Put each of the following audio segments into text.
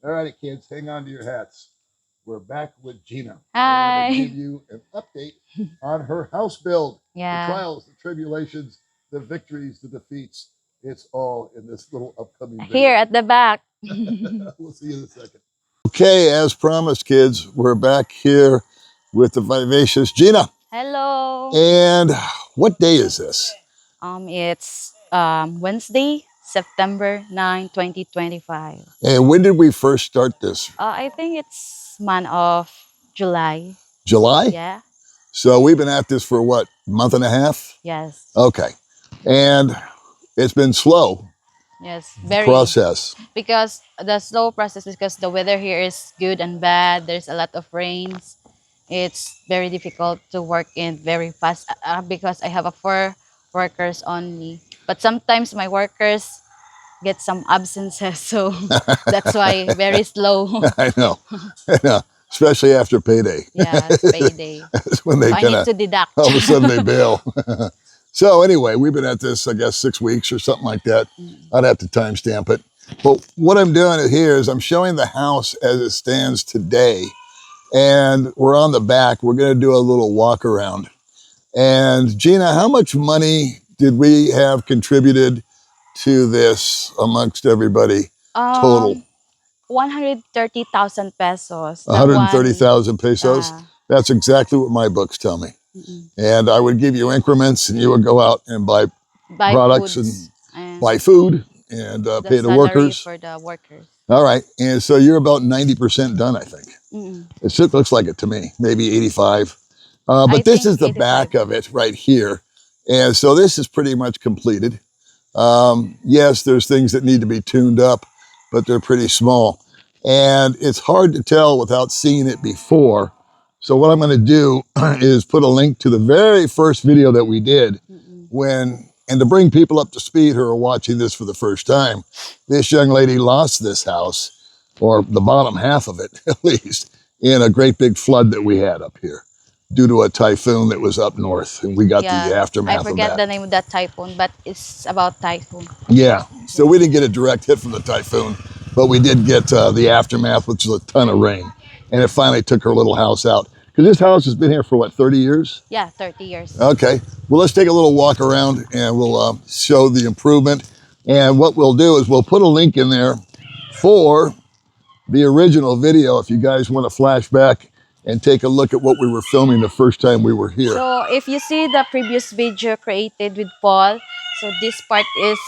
All righty, kids, hang on to your hats. We're back with Gina. I want to Hi. give you an update on her house build. The Yeah. trials, the tribulations, the victories, the defeats. It's all in this little upcoming video. Here at the back. We'll see you in a second. Okay, as promised, kids, we're back here with the vivacious Gina. Hello. And what day is this? It's Wednesday, September 9, 2025. And when did we first start this? I think it's month of July. July? Yeah. So we've been at this for what, month and a half? Yes. Okay. And it's been slow. Yes. Very. Process. Because the slow process, because the weather here is good and bad. There's a lot of rains. It's very difficult to work in very fast because I have a 4 workers only. But sometimes my workers get some absences, so that's why very slow. I know. Especially after payday. Yeah, it's payday. That's when they So I kind need of, to deduct. all of a sudden they bail. So anyway, we've been at this, I guess, 6 weeks or something like that. I'd have to timestamp it. But what I'm doing here is I'm showing the house as it stands today. And we're on the back. We're going to do a little walk around. And Gina, how much money did we have contributed to this amongst everybody total? 130,000 pesos. 130,000 pesos? That's exactly what my books tell me. And I would give you increments and you would go out and buy products and buy food and pay the workers. For the workers. All right. And so you're about 90% done, I think. It looks like it to me, maybe 85. But this is the 85. back of it right here. And so this is pretty much completed. Yes, there's things that need to be tuned up, but they're pretty small. And it's hard to tell without seeing it before. So what I'm going to do is put a link to the very first video that we did and to bring people up to speed who are watching this for the first time, this young lady lost this house, or the bottom half of it at least, in a great big flood that we had up here due to a typhoon that was up north, and we got the aftermath of that. I forget the name of that typhoon, but it's about typhoon. Yeah, so we didn't get a direct hit from the typhoon, but we did get the aftermath, which was a ton of rain, and it finally took her little house out. Because this house has been here for what, 30 years? Yeah, 30 years. Okay, well, let's take a little walk around and we'll show the improvement. And what we'll do is we'll put a link in there for the original video if you guys want to flash back and take a look at what we were filming the first time we were here. So if you see the previous video created with Paul, so this part is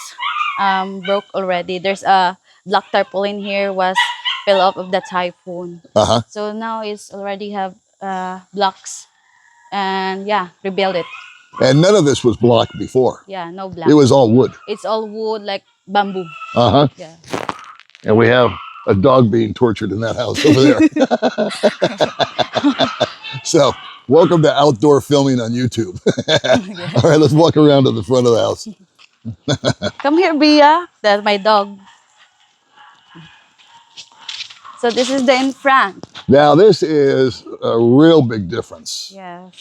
broke already. There's a black tarpaulin here was fell off of the typhoon. So now it's already have blocks and rebuild it. And none of this was blocked before. Yeah, no block. It was all wood. It's all wood like bamboo. Yeah. And we have a dog being tortured in that house over there. So welcome to outdoor filming on YouTube. All right, let's walk around to the front of the house. Come here, Bia. That's my dog. So this is the in front. Now this is a real big difference. Yes.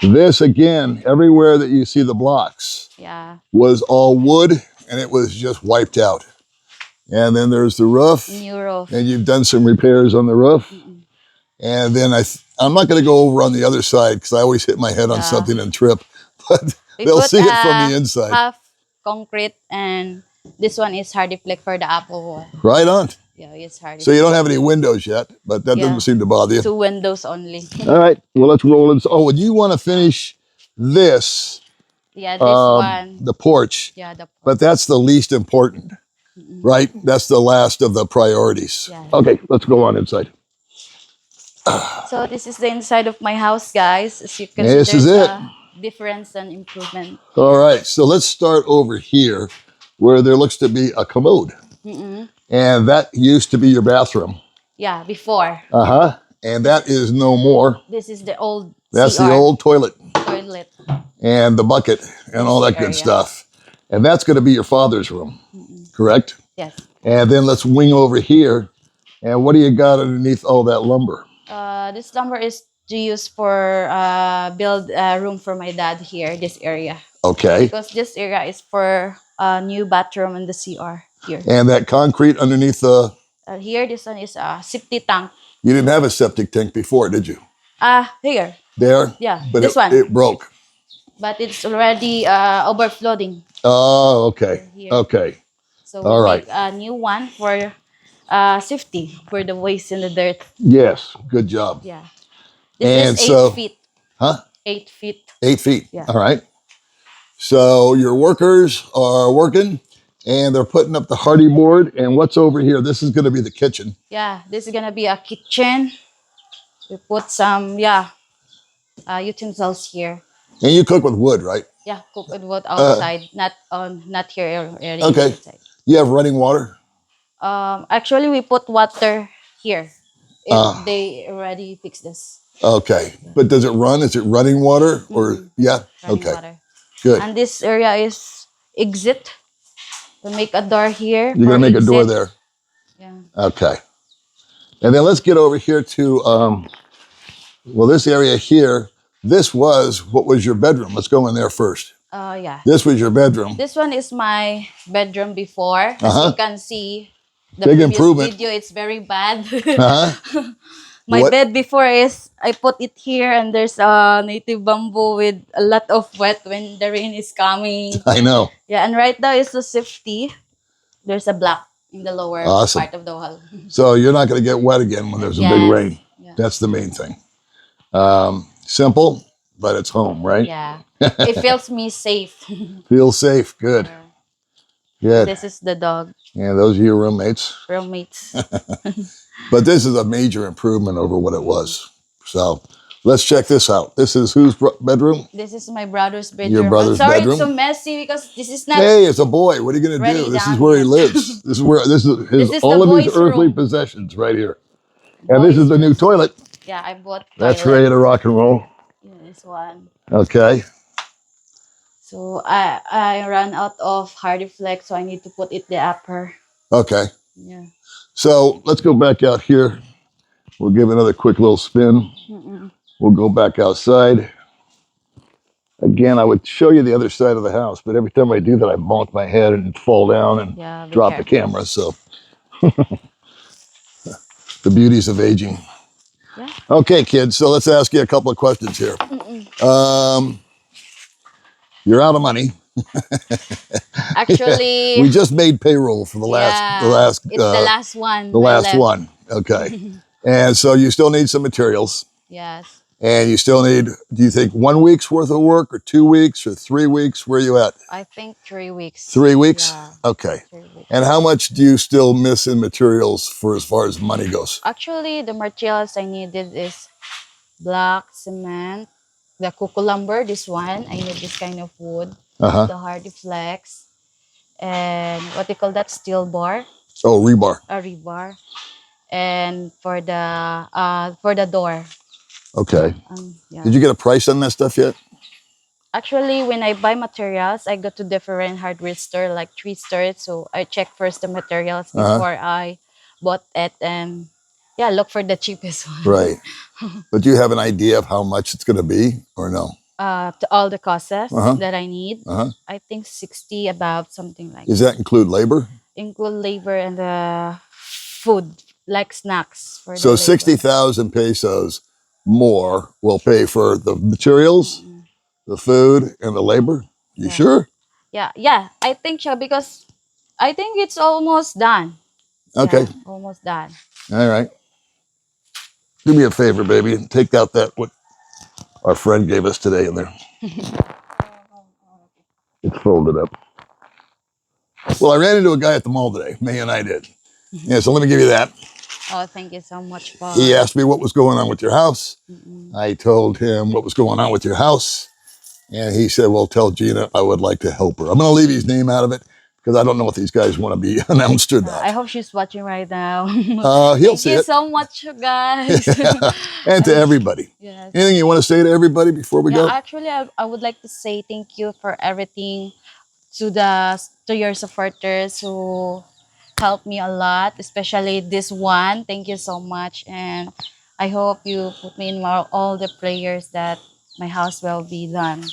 This again, everywhere that you see the blocks was all wood and it was just wiped out. And then there's the roof. New roof. And you've done some repairs on the roof. And then I'm not going to go over on the other side because I always hit my head on something and trip. But they'll see it from the inside. Half concrete and this one is hardy flake for the apple wall. Right on. Yeah, it's hardy. So you don't have any windows yet, but that doesn't seem to bother you. 2 windows only. All right. Well, let's roll in. Oh, and you want to finish this. Yeah, this one. The porch. Yeah, the porch. But that's the least important, right? That's the last of the priorities. Yeah. Okay, let's go on inside. So this is the inside of my house, guys. As you can see, this is it. Difference and improvement. All right, so let's start over here where there looks to be a commode. And that used to be your bathroom. Yeah, before. And that is no more. This is the old That's CR. the old toilet. Toilet. And the bucket and all that good stuff. And that's going to be your father's room, correct? Yes. And then let's wing over here. And what do you got underneath all that lumber? This lumber is to use for build a room for my dad here, this area. Okay. Because this area is for a new bathroom in the CR here. And that concrete underneath the Here, this one is a septic tank. You didn't have a septic tank before, did you? Here. There? Yeah, But this one. it broke. But it's already overflowing Oh, okay. here. Okay. So we All right. make a new one for safety for the waste in the dirt. Yes. Good job. Yeah. This is And 8 feet. huh? 8 feet. 8 feet. Yeah. All right. So your workers are working and they're putting up the hardy board. And what's over here? This is going to be the kitchen. Yeah. This is gonna be a kitchen. We put some utensils here. And you cook with wood, right? Yeah, cook with wood outside, not here area Okay. inside. You have running water? Actually, we put water here. Uh, They already fixed this. okay. But does it run? Is it running water or yeah? Running Okay. water. Good. And this area is exit. To make a door here. You're for going to make a door exit. there. Yeah. Okay. And then let's get over here to, well, this area here, what was your bedroom? Let's go in there first. Yeah. This was your bedroom. This one is my bedroom before. As Uh-huh. you can see, the Big previous improvement. video, it's very bad. Uh-huh. My What? bed before is, I put it here and there's a native bamboo with a lot of wet when the rain is coming. I know. Yeah, and right now is the safety. There's a block in the lower Awesome. part of the wall. So you're not going to get wet again when there's a big Yes. rain. Yeah. That's the main thing. Simple, but it's home, right? Yeah. It feels me safe. Feel safe. Good. Good. This is the dog. Yeah, those are your roommates. Roommates. But this is a major improvement over what it was. So let's check this out. This is whose bedroom? This is my brother's bedroom. Your brother's I'm sorry bedroom? it's so messy because this is not. Hey, it's a boy. What are you going to Ready do? This down is where he yet. lives. This is This is all the of his boys' earthly room. possessions right here. And this Boys' is the new room. toilet. Yeah, I bought That's toilet. ready to rock and roll. Yeah, this one. Okay. So I ran out of hardy flex, so I need to put it the upper. Okay. Yeah. So let's go back out here. We'll give another quick little spin. We'll go back outside. Again, I would show you the other side of the house, but every time I do that, I bonk my head and fall down and drop the camera. So the beauties of aging. Yeah. Okay, kids. So let's ask you a couple of questions here. You're out of money. Actually, We just made payroll for the last, it's the last one. the last one. Okay. And so you still need some materials. Yes. And you still need, do you think 1 week's worth of work or 2 weeks or 3 weeks? Where are you at? I think 3 weeks. 3 weeks? Yeah. Okay. 3 weeks. And how much do you still miss in materials for as far as money goes? Actually, the materials I needed is block, cement, the coco lumber, this one. I need this kind of wood. Uh-huh. The hardy flex, and what they call that, steel bar, Oh, rebar. a rebar, and for the door. Okay. Yeah. Did you get a price on that stuff yet? Actually, when I buy materials, I go to different hardware store, like 3 stores. So I check first the materials before I bought it, and yeah, look for the cheapest one. Right. But do you have an idea of how much it's going to be or no? To all the costs that I need, I think 60 about something like. Does that include labor? Include labor and the food, like snacks for So the labor. 60,000 pesos more will pay for the materials, the food, and the labor. You sure? Yeah, I think so because I think it's almost done. Okay. Yeah, almost done. All right. Do me a favor, baby, and take out that what our friend gave us today in there. It's folded up. Well, I ran into a guy at the mall today. May and I did. Yeah, so let me give you that. Oh, thank you so much, Paul. He asked me what was going on with your house. I told him what was going on with your house. And he said, well, tell Gina I would like to help her. I'm going to leave his name out of it because I don't know if these guys want to be announced or not. I hope she's watching right now. He'll see Thank you it. so much, guys. And to everybody. Yes. Anything you want to say to everybody before we go? Actually, I would like to say thank you for everything to your supporters who helped me a lot, especially this one. Thank you so much, and I hope you put me in all the prayers that my house will be done.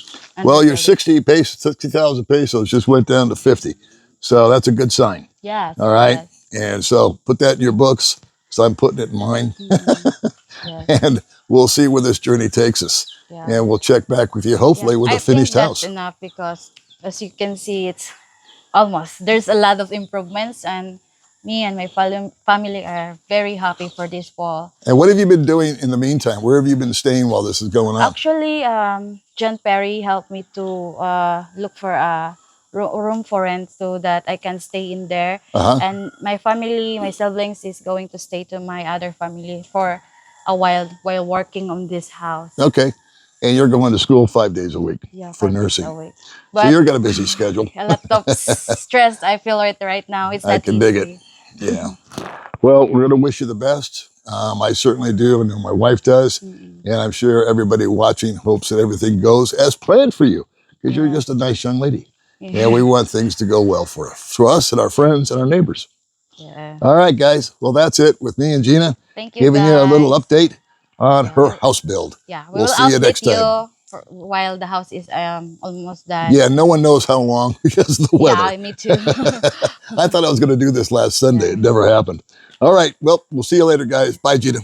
Well, your 60,000 pesos just went down to 50. So that's a good sign. Yes. All right. Yes. And so put that in your books, because I'm putting it in mine. Mm-mm. Yes. And we'll see where this journey takes us. Yeah. And we'll check back with you, Yeah. hopefully, with a I think finished that's house. enough because as you can see, it's almost there's a lot of improvements, and me and my family are very happy for this fall. And what have you been doing in the meantime? Where have you been staying while this is going on? Actually, John Perry helped me to look for a room for rent so that I can stay in there. Uh-huh. And my family, my siblings, is going to stay to my other family for a while working on this house. Okay. And you're going to school 5 days a week Yeah, for 5 days a nursing. week. So But you've got a busy schedule. a lot of stress I feel right now. It's I not can dig it. easy. Yeah. Well, we're going to wish you the best. I certainly do. I know my wife does. Mm-mm. And I'm sure everybody watching hopes that everything goes as planned for you, because you're Yes. just a nice young lady. And we Yeah. want things to go well for us and our friends and our neighbors. Yeah. All right, guys. Well, that's it with me and Gina, Thank you, giving you a little guys. update on Yeah, her house build. we We'll will see you update next time. you for, while the house is almost done. Yeah, no one knows how long because of the weather. Yeah, me too. I thought I was going to do this last Sunday. Yeah. It never happened. All right. Well, we'll see you later, guys. Bye, Gina.